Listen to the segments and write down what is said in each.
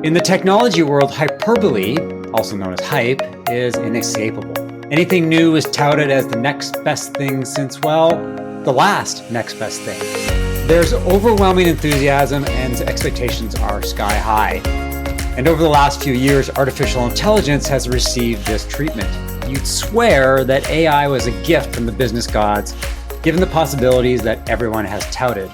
In the technology world, hyperbole, also known as hype, is inescapable. Anything new is touted as the next best thing since, well, the last next best thing. There's overwhelming enthusiasm and expectations are sky high. And over the last few years, artificial intelligence has received this treatment. You'd swear that AI was a gift from the business gods, given the possibilities that everyone has touted.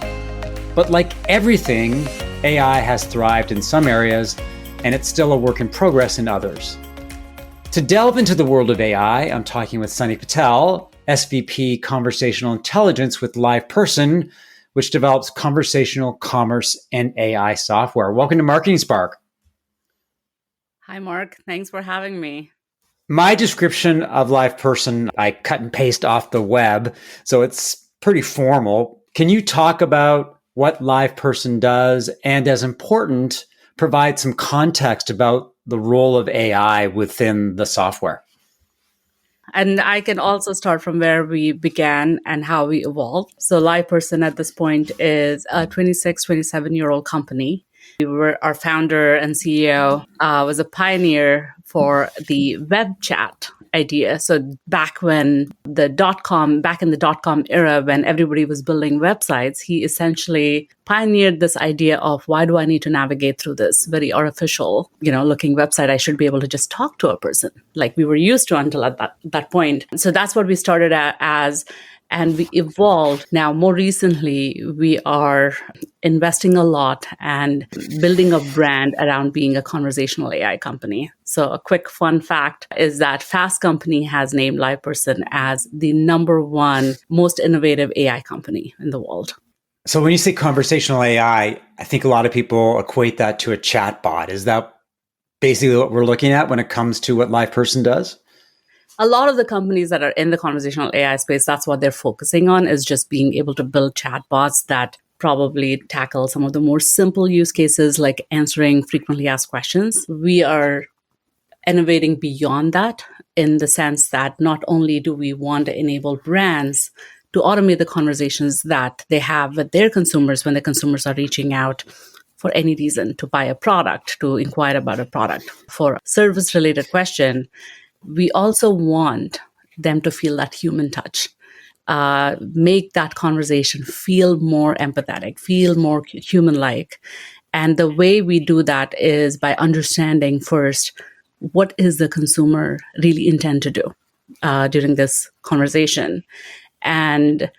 But like everything, AI has thrived in some areas, and it's still a work in progress in others. To delve into the world of AI, I'm talking with Sonny Patel, SVP Conversational Intelligence with Liverperson, which develops conversational commerce and AI software. Welcome to Marketing Spark. Hi, Mark. Thanks for having me. My description of Liverperson, I cut and paste off the web, so it's pretty formal. Can you talk about what Liverperson does, and as important, provide some context about the role of AI within the software? And I can also start from where we began and how we evolved. So Liverperson at this point is a 26, 27-year-old company. Our founder and CEO was a pioneer for the web chat idea. So back in the dot-com era, when everybody was building websites, he essentially pioneered this idea of, why do I need to navigate through this very artificial, looking website? I should be able to just talk to a person like we were used to until at that point. So that's what we started as. And we evolved. Now, more recently, we are investing a lot and building a brand around being a conversational AI company. So a quick fun fact is that Fast Company has named Liverperson as the #1 most innovative AI company in the world. So when you say conversational AI, I think a lot of people equate that to a chatbot. Is that basically what we're looking at when it comes to what Liverperson does? A lot of the companies that are in the conversational AI space, that's what they're focusing on, is just being able to build chatbots that probably tackle some of the more simple use cases like answering frequently asked questions. We are innovating beyond that in the sense that not only do we want to enable brands to automate the conversations that they have with their consumers when the consumers are reaching out for any reason to buy a product, to inquire about a product, for a service-related question, we also want them to feel that human touch, make that conversation feel more empathetic, feel more human-like. And the way we do that is by understanding first, what is the consumer really intend to do during this conversation? And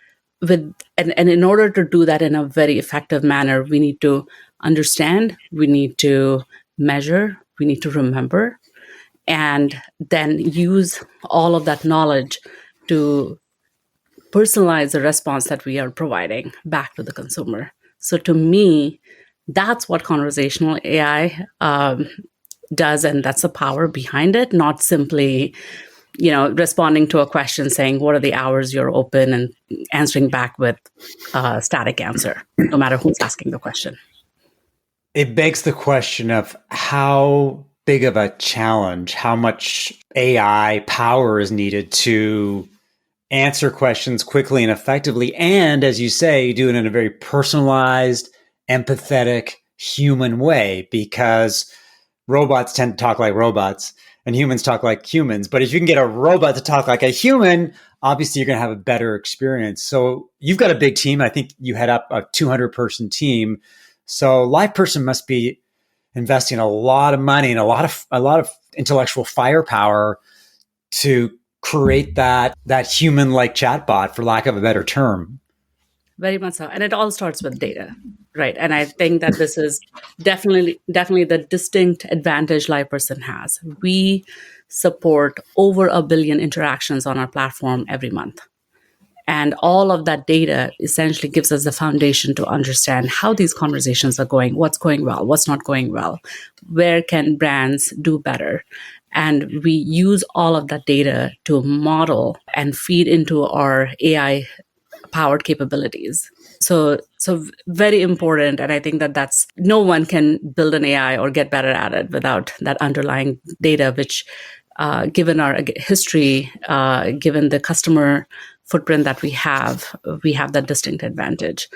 in order to do that in a very effective manner, we need to understand, we need to measure, we need to remember, and then use all of that knowledge to personalize the response that we are providing back to the consumer. So to me, that's what conversational AI does, and that's the power behind it, not simply responding to a question saying, what are the hours you're open, and answering back with a static answer, no matter who's asking the question. It begs the question of how big of a challenge, how much AI power is needed to answer questions quickly and effectively. And as you say, do it in a very personalized, empathetic, human way, because robots tend to talk like robots and humans talk like humans. But if you can get a robot to talk like a human, obviously you're going to have a better experience. So you've got a big team. I think you head up a 200-person team. So Liverperson must be investing a lot of money and a lot of intellectual firepower to create that human-like chatbot, for lack of a better term. Very much so. And it all starts with data, right? And I think that this is definitely the distinct advantage Liverperson has. We support over 1 billion interactions on our platform every month. And all of that data essentially gives us the foundation to understand how these conversations are going, what's going well, what's not going well, where can brands do better. And we use all of that data to model and feed into our AI-powered capabilities. So very important. And I think that's no one can build an AI or get better at it without that underlying data, which given our history, given the customer footprint that we have that distinct advantage.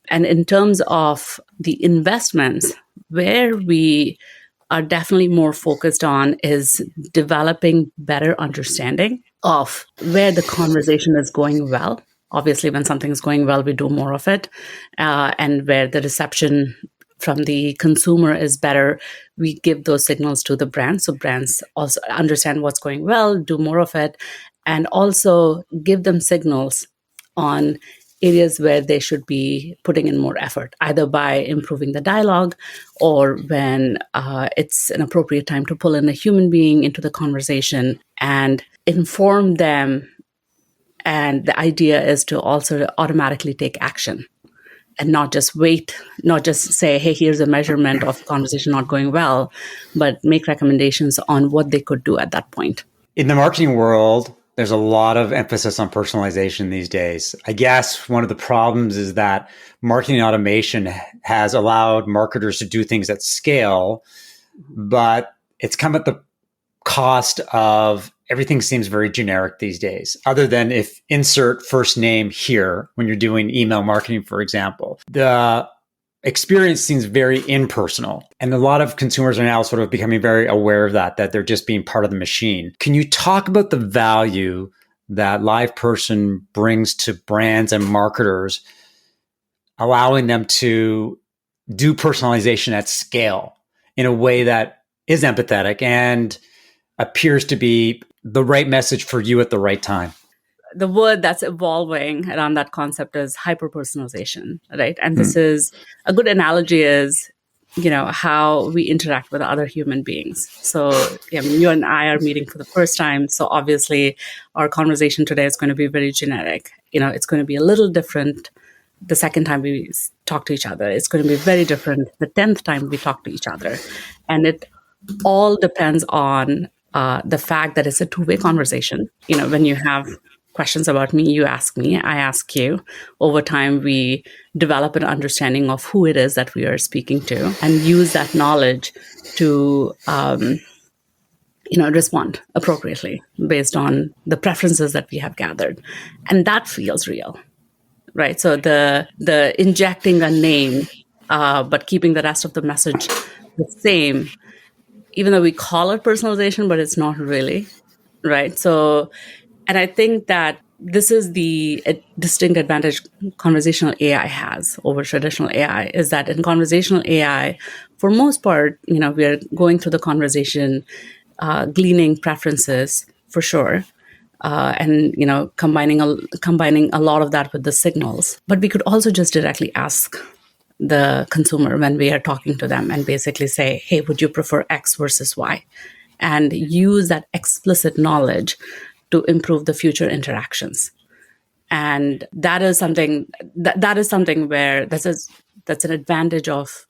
And in terms of the investments, where we are definitely more focused on is developing better understanding of where the conversation is going well. Obviously, when something's going well, we do more of it. And where the reception from the consumer is better, we give those signals to the brand. So brands also understand what's going well, do more of it, and also give them signals on areas where they should be putting in more effort, either by improving the dialogue or when it's an appropriate time to pull in a human being into the conversation and inform them. And the idea is to also automatically take action and not just wait, not just say, hey, here's a measurement of conversation not going well, but make recommendations on what they could do at that point. In the marketing world, there's a lot of emphasis on personalization these days. I guess one of the problems is that marketing automation has allowed marketers to do things at scale, but it's come at the cost of everything seems very generic these days, other than if insert first name here when you're doing email marketing, for example. The experience seems very impersonal. And a lot of consumers are now sort of becoming very aware of that they're just being part of the machine. Can you talk about the value that LivePerson brings to brands and marketers, allowing them to do personalization at scale in a way that is empathetic and appears to be the right message for you at the right time? The word that's evolving around that concept is hyper-personalization, right? And this is a good analogy is, how we interact with other human beings. So you and I are meeting for the first time. So obviously our conversation today is going to be very generic. It's going to be a little different the second time we talk to each other. It's going to be very different the 10th time we talk to each other. And it all depends on the fact that it's a two-way conversation. When you have questions about me, you ask me, I ask you. Over time, we develop an understanding of who it is that we are speaking to and use that knowledge to, respond appropriately based on the preferences that we have gathered. And that feels real, right? So the injecting a name, but keeping the rest of the message the same, even though we call it personalization, but it's not really, right? So, and I think that this is the distinct advantage conversational AI has over traditional AI, is that in conversational AI, for most part, we are going through the conversation, gleaning preferences for sure, and combining a lot of that with the signals. But we could also just directly ask the consumer when we are talking to them and basically say, hey, would you prefer X versus Y? And use that explicit knowledge to improve the future interactions. And that is something where that's an advantage of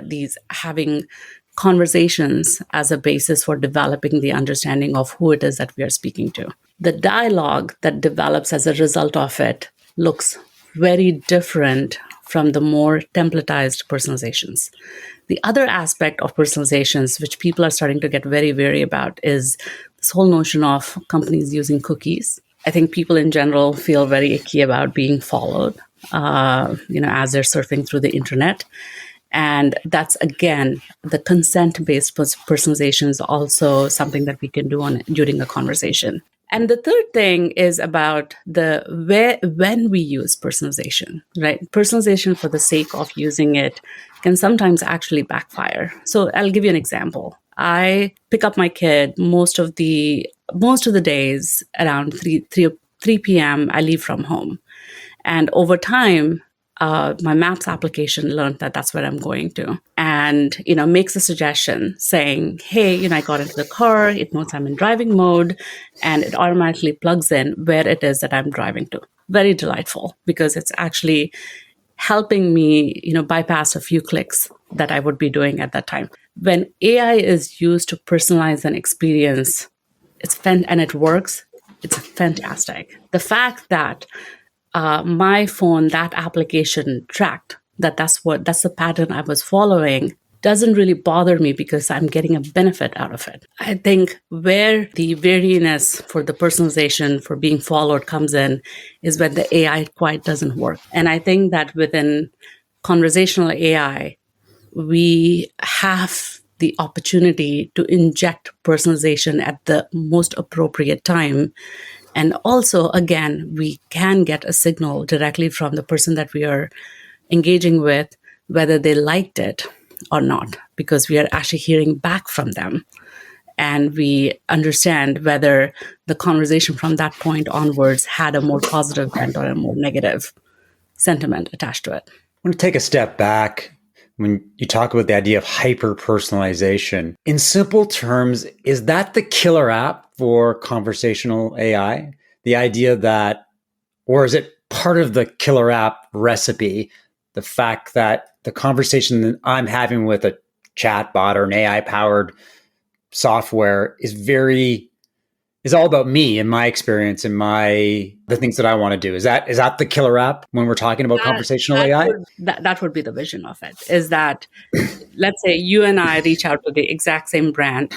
these having conversations as a basis for developing the understanding of who it is that we are speaking to. The dialogue that develops as a result of it looks very different from the more templatized personalizations. The other aspect of personalizations, which people are starting to get very wary about, is this whole notion of companies using cookies. I think people in general feel very icky about being followed, as they're surfing through the internet. And that's, again, the consent-based personalization is also something that we can do during a conversation. And the third thing is about when we use personalization, right? Personalization for the sake of using it can sometimes actually backfire. So I'll give you an example. I pick up my kid most of the days around 3 p.m. I leave from home. And over time, my Maps application learned that that's where I'm going to, and makes a suggestion saying, hey, I got into the car, it knows I'm in driving mode, and it automatically plugs in where it is that I'm driving to. Very delightful, because it's actually helping me bypass a few clicks that I would be doing at that time. When AI is used to personalize an experience, and it works, it's fantastic. The fact that my phone, that application tracked that's the pattern I was following, doesn't really bother me because I'm getting a benefit out of it. I think where the wariness for the personalization, for being followed comes in, is when the AI quite doesn't work. And I think that within conversational AI, we have the opportunity to inject personalization at the most appropriate time. And also, again, we can get a signal directly from the person that we are engaging with, whether they liked it or not, because we are actually hearing back from them. And we understand whether the conversation from that point onwards had a more positive bent or a more negative sentiment attached to it. I want to take a step back when you talk about the idea of hyper personalization. In simple terms, is that the killer app for conversational AI? The idea that, or is it part of the killer app recipe? The fact that the conversation that I'm having with a chatbot or an AI powered software is all about me and my experience and the things that I want to do. Is that the killer app when we're talking about conversational AI? That would be the vision of it, is that, let's say you and I reach out to the exact same brand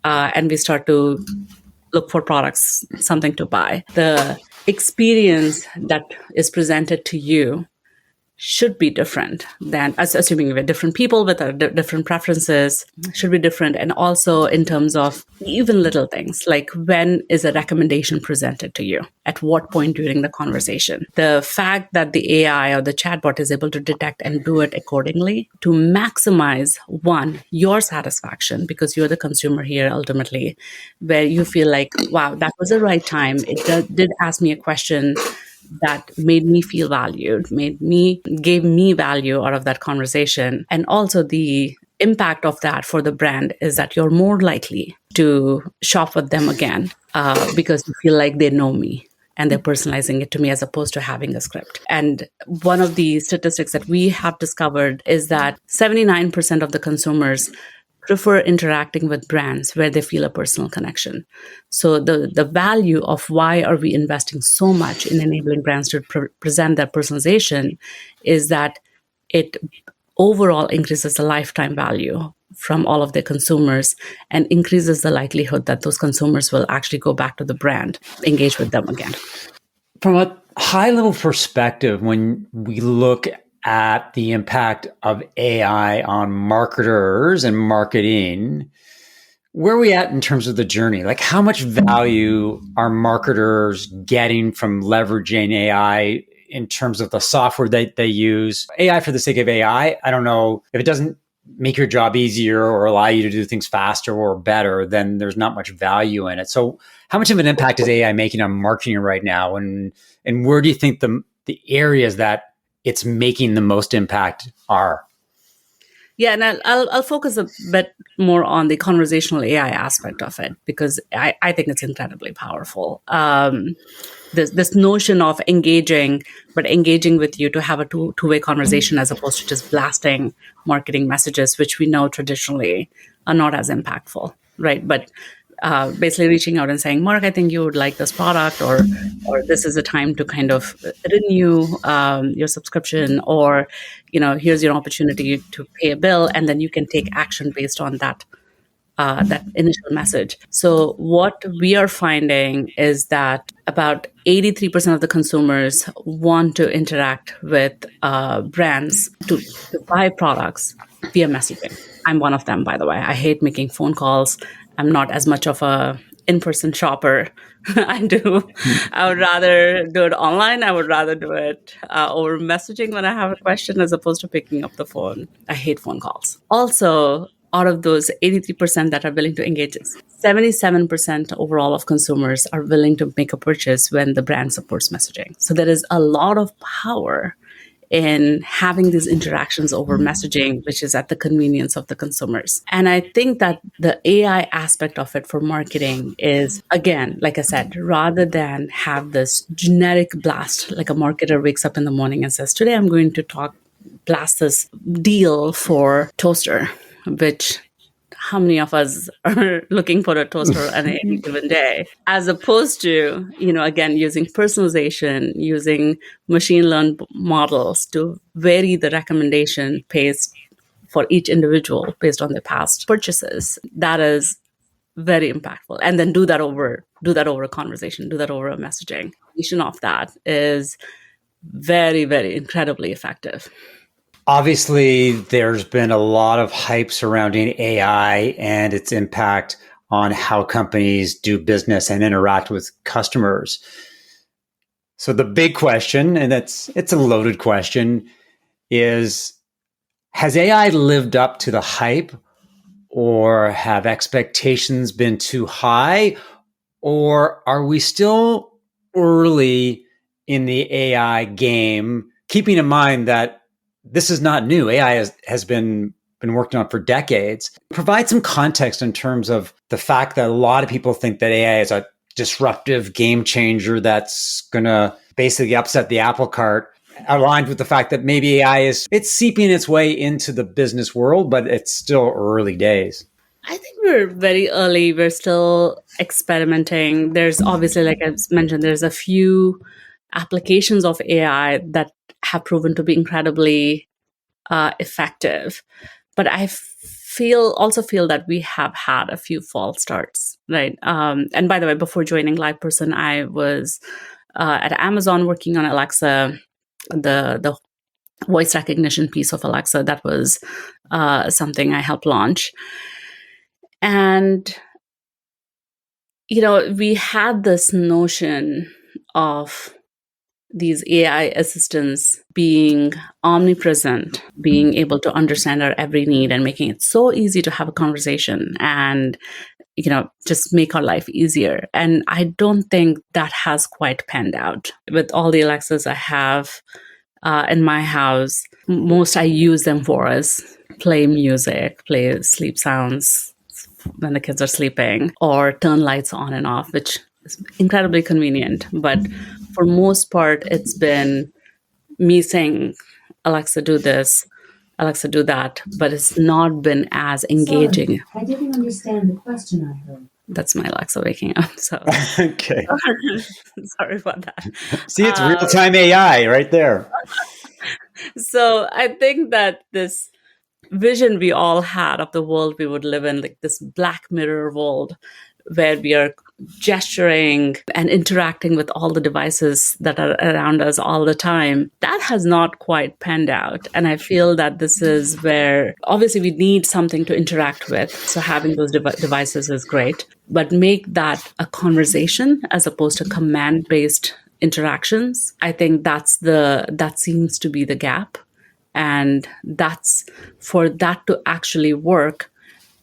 and we start to look for products, something to buy. The experience that is presented to you should be different than, assuming we're different people with our different preferences, should be different. And also in terms of even little things, like when is a recommendation presented to you? At what point during the conversation? The fact that the AI or the chatbot is able to detect and do it accordingly to maximize, one, your satisfaction, because you're the consumer here ultimately, where you feel like, wow, that was the right time. It did ask me a question that made me feel valued, gave me value out of that conversation. And also the impact of that for the brand is that you're more likely to shop with them again because you feel like they know me and they're personalizing it to me as opposed to having a script. And one of the statistics that we have discovered is that 79% of the consumers prefer interacting with brands where they feel a personal connection. So the value of why are we investing so much in enabling brands to present their personalization is that it overall increases the lifetime value from all of their consumers and increases the likelihood that those consumers will actually go back to the brand, engage with them again. From a high level perspective, when we look at the impact of AI on marketers and marketing, where are we at in terms of the journey? Like, how much value are marketers getting from leveraging AI in terms of the software that they use? AI for the sake of AI, I don't know. If it doesn't make your job easier or allow you to do things faster or better, then there's not much value in it. So how much of an impact is AI making on marketing right now? And where do you think the areas that it's making the most impact are? Yeah, and I'll focus a bit more on the conversational AI aspect of it because I think it's incredibly powerful. This notion of engaging with you to have a two-way conversation as opposed to just blasting marketing messages, which we know traditionally are not as impactful, right? But basically reaching out and saying, Mark, I think you would like this product, or this is a time to kind of renew your subscription, or, here's your opportunity to pay a bill, and then you can take action based on that initial message. So what we are finding is that about 83% of the consumers want to interact with brands to buy products via messaging. I'm one of them, by the way. I hate making phone calls. I'm not as much of a in-person shopper. I would rather do it online. I would rather do it over messaging when I have a question as opposed to picking up the phone. I hate phone calls. Also, out of those 83% that are willing to engage, 77% overall of consumers are willing to make a purchase when the brand supports messaging. So there is a lot of power in having these interactions over messaging, which is at the convenience of the consumers. And I think that the AI aspect of it for marketing is, again, like I said, rather than have this generic blast, like a marketer wakes up in the morning and says, today I'm going to blast this deal for toaster, which how many of us are looking for a toaster on any given day, as opposed to, again, using personalization, using machine learned models to vary the recommendation pace for each individual based on their past purchases. That is very impactful. And then do that over a conversation, do that over a messaging. The of that is very, very incredibly effective. Obviously, there's been a lot of hype surrounding AI and its impact on how companies do business and interact with customers. So the big question, and it's a loaded question, is has AI lived up to the hype, or have expectations been too high, or are we still early in the AI game, keeping in mind that this is not new. AI has been working on for decades. Provide some context in terms of the fact that a lot of people think that AI is a disruptive game changer that's going to basically upset the apple cart, aligned with the fact that maybe AI it's seeping its way into the business world, but it's still early days. I think we're very early. We're still experimenting. There's obviously, like I mentioned, there's a few applications of AI that have proven to be incredibly effective. But I also feel that we have had a few false starts, right? And by the way, before joining Liveperson, I was at Amazon working on Alexa, the voice recognition piece of Alexa. That was something I helped launch. And, we had this notion of these AI assistants being omnipresent, being able to understand our every need and making it so easy to have a conversation and, just make our life easier. And I don't think that has quite panned out. With all the Alexas I have in my house, most I use them for is play music, play sleep sounds when the kids are sleeping, or turn lights on and off, which is incredibly convenient. But for most part, it's been me saying, Alexa, do this, Alexa, do that, but it's not been as engaging. Sorry, I didn't understand the question I heard. That's my Alexa waking up. So Okay. Sorry about that. See, it's real-time AI right there. So I think that this vision we all had of the world we would live in, like this Black Mirror world where we are gesturing and interacting with all the devices that are around us all the time, that has not quite panned out. And I feel that this is where obviously we need something to interact with. So having those devices is great, but make that a conversation as opposed to command-based interactions. I think that seems to be the gap. And that's for that to actually work.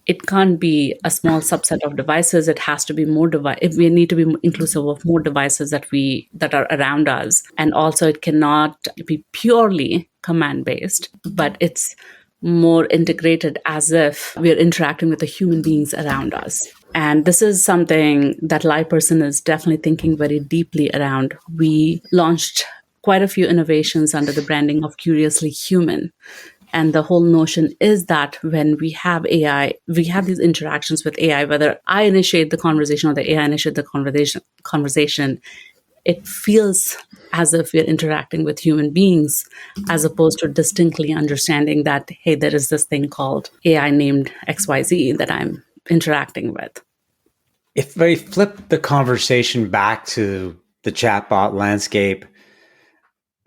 It can't be a small subset of devices. It has to be more if we need to be inclusive of more devices that are around us. And also it cannot be purely command-based, but it's more integrated as if we're interacting with the human beings around us. And this is something that Liveperson is definitely thinking very deeply around. We launched quite a few innovations under the branding of Curiously Human. And the whole notion is that when we have AI, we have these interactions with AI, whether I initiate the conversation or the AI initiate the conversation, it feels as if we're interacting with human beings, as opposed to distinctly understanding that, hey, there is this thing called AI named XYZ that I'm interacting with. If we flip the conversation back to the chatbot landscape,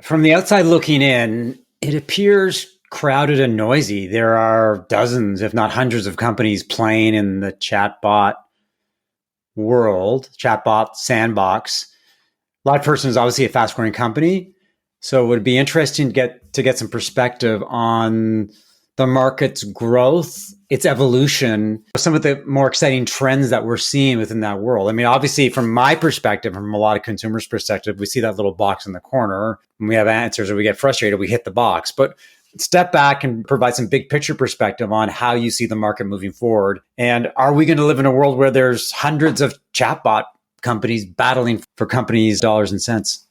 from the outside looking in, it appears crowded and noisy. There are dozens, if not hundreds, of companies playing in the chatbot world, chatbot sandbox. Liveperson is obviously a fast-growing company, so it would be interesting to get some perspective on the market's growth, its evolution, some of the more exciting trends that we're seeing within that world. I mean, obviously, from my perspective, from a lot of consumers' perspective, we see that little box in the corner. When we have answers or we get frustrated, we hit the box. But step back and provide some big picture perspective on how you see the market moving forward. And are we going to live in a world where there's hundreds of chatbot companies battling for companies' dollars and cents?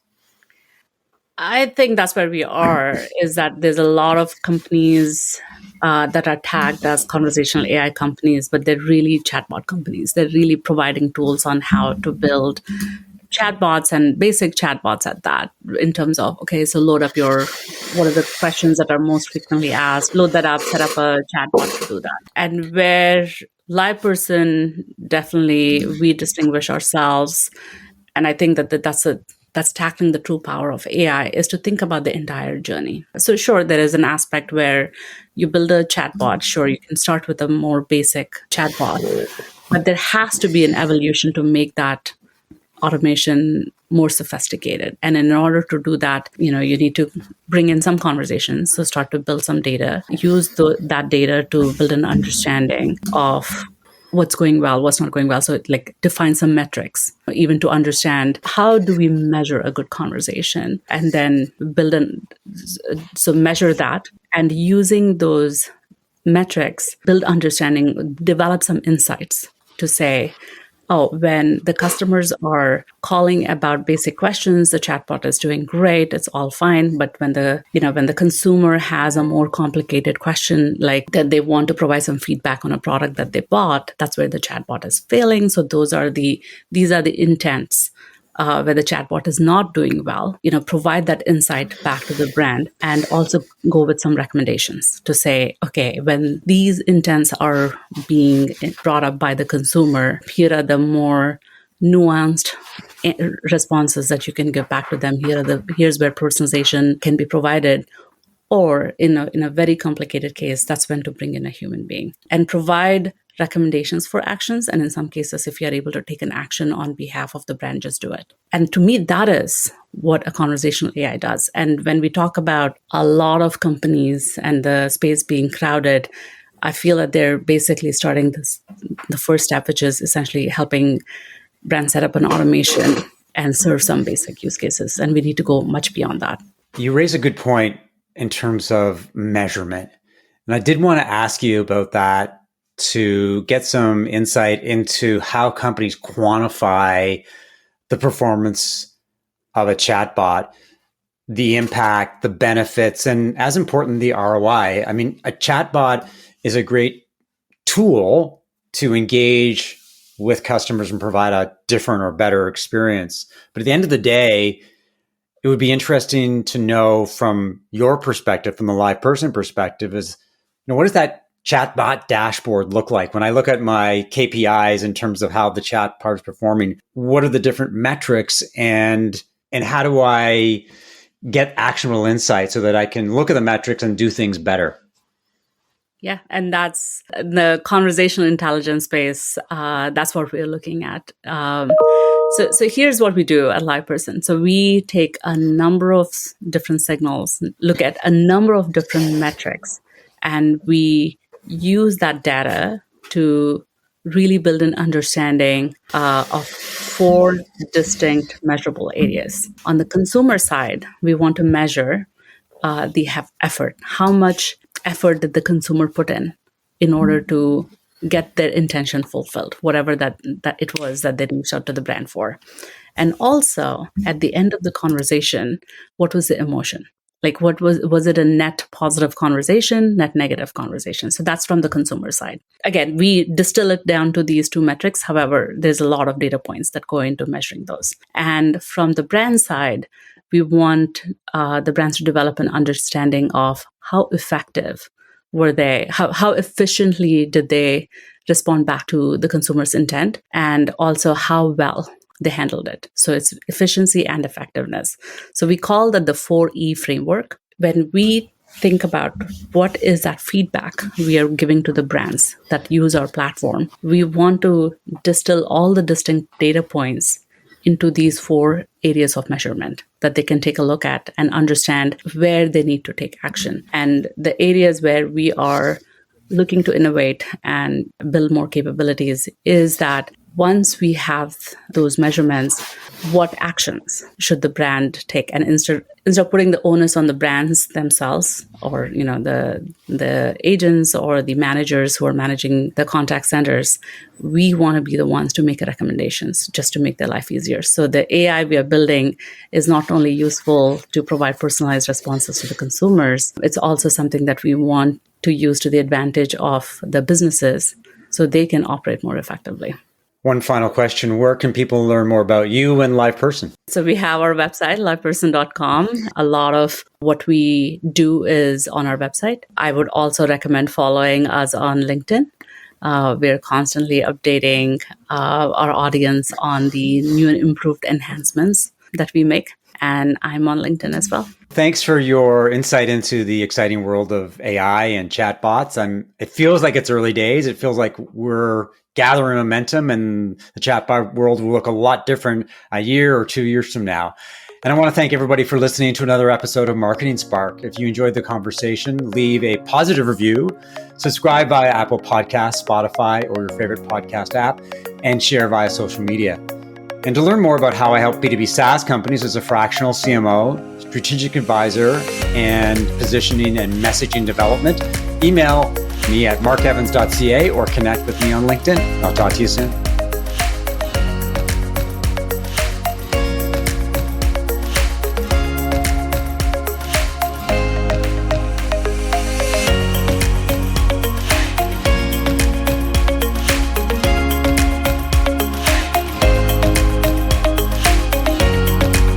I think that's where we are, is that there's a lot of companies that are tagged as conversational AI companies, but they're really chatbot companies. They're really providing tools on how to build chatbots and basic chatbots at that, in terms of, okay, so what are the questions that are most frequently asked, load that up, set up a chatbot to do that. And where Liveperson, definitely we distinguish ourselves. And I think that's that's tackling the true power of AI is to think about the entire journey. So sure, there is an aspect where you build a chatbot. Sure, you can start with a more basic chatbot, but there has to be an evolution to make that automation more sophisticated. And in order to do that, you need to bring in some conversations. So start to build some data, use that data to build an understanding of what's going well, what's not going well. So like define some metrics, even to understand how do we measure a good conversation, and then so measure that, and using those metrics, build understanding, develop some insights to say, oh, when the customers are calling about basic questions, the chatbot is doing great, it's all fine. But when the consumer has a more complicated question, like that they want to provide some feedback on a product that they bought, that's where the chatbot is failing. So these are the intents. Where the chatbot is not doing well, provide that insight back to the brand, and also go with some recommendations to say, okay, when these intents are being brought up by the consumer, here are the more nuanced responses that you can give back to them. Here's where personalization can be provided. Or in a very complicated case, that's when to bring in a human being and provide recommendations for actions. And in some cases, if you are able to take an action on behalf of the brand, just do it. And to me, that is what a conversational AI does. And when we talk about a lot of companies and the space being crowded, I feel that they're basically starting the first step, which is essentially helping brands set up an automation and serve some basic use cases. And we need to go much beyond that. You raise a good point in terms of measurement. And I did want to ask you about that to get some insight into how companies quantify the performance of a chatbot, the impact, the benefits, and as important, the ROI. I mean, a chatbot is a great tool to engage with customers and provide a different or better experience. But at the end of the day, it would be interesting to know from your perspective, from the Liverperson perspective, is, what does that chatbot dashboard look like? When I look at my KPIs in terms of how the chatbot is performing, what are the different metrics, and how do I get actionable insight so that I can look at the metrics and do things better? Yeah, and that's the conversational intelligence space. That's what we're looking at. So here's what we do at Liverperson. So we take a number of different signals, look at a number of different metrics, and we use that data to really build an understanding of 4 distinct measurable areas. On the consumer side, we want to measure the effort. How much effort did the consumer put in order to get their intention fulfilled, whatever that it was that they reached out to the brand for? And also, at the end of the conversation, what was the emotion? Like, what was it a net positive conversation, net negative conversation? So that's from the consumer side. Again, we distill it down to these 2 metrics. However, there's a lot of data points that go into measuring those. And from the brand side, we want the brands to develop an understanding of how effective were they, how efficiently did they respond back to the consumer's intent, and also how well they handled it. So it's efficiency and effectiveness. So we call that the 4E framework. When we think about what is that feedback we are giving to the brands that use our platform, we want to distill all the distinct data points into these 4 areas of measurement that they can take a look at and understand where they need to take action. And the areas where we are looking to innovate and build more capabilities is that once we have those measurements, what actions should the brand take? And instead of putting the onus on the brands themselves, or the agents or the managers who are managing the contact centers, we want to be the ones to make recommendations just to make their life easier. So the AI we are building is not only useful to provide personalized responses to the consumers, it's also something that we want to use to the advantage of the businesses so they can operate more effectively. One final question. Where can people learn more about you and Liverperson? So we have our website, liverperson.com. A lot of what we do is on our website. I would also recommend following us on LinkedIn. We're constantly updating our audience on the new and improved enhancements that we make. And I'm on LinkedIn as well. Thanks for your insight into the exciting world of AI and chatbots. It feels like it's early days. It feels like we're gathering momentum, and the chatbot world will look a lot different a year or 2 years from now. And I want to thank everybody for listening to another episode of Marketing Spark. If you enjoyed the conversation, leave a positive review, subscribe via Apple Podcasts, Spotify, or your favorite podcast app, and share via social media. And to learn more about how I help B2B SaaS companies as a fractional CMO, strategic advisor, and positioning and messaging development, email me at markevans.ca or connect with me on LinkedIn. I'll talk to you soon.